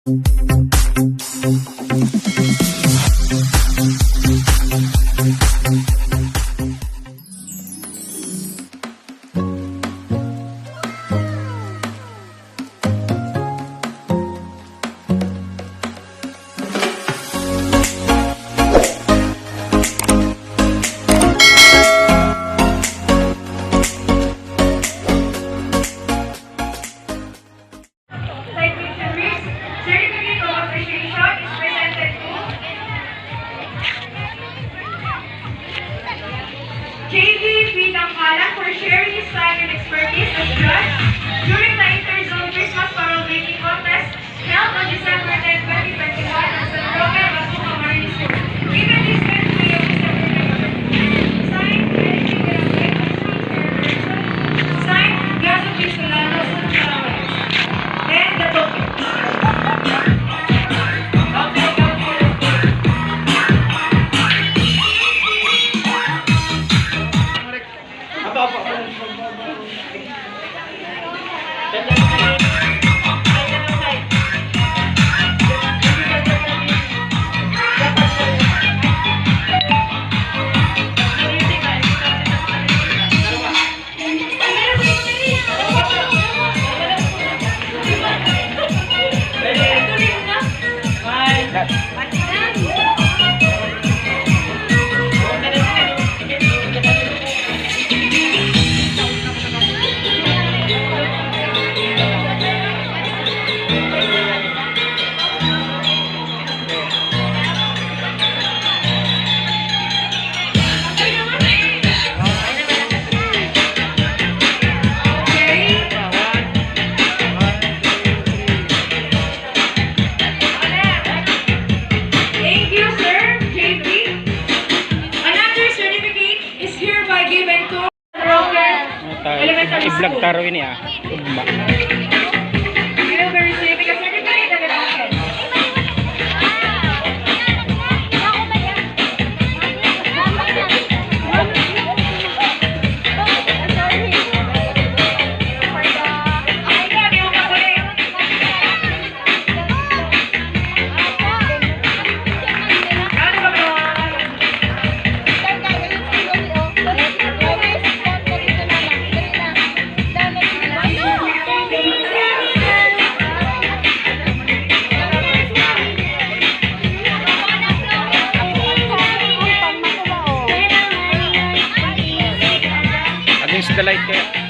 For sharing his time and expertise as judge during the Interzone Christmas Carol Making Contest held on December 10, 2021 at San Roque, Basuca, Marine School. Given this birthday of Mr. Signed, Eric Signed, Gaso Pistolano, and the token. I-vlog taro ini ah. Against the light kaya.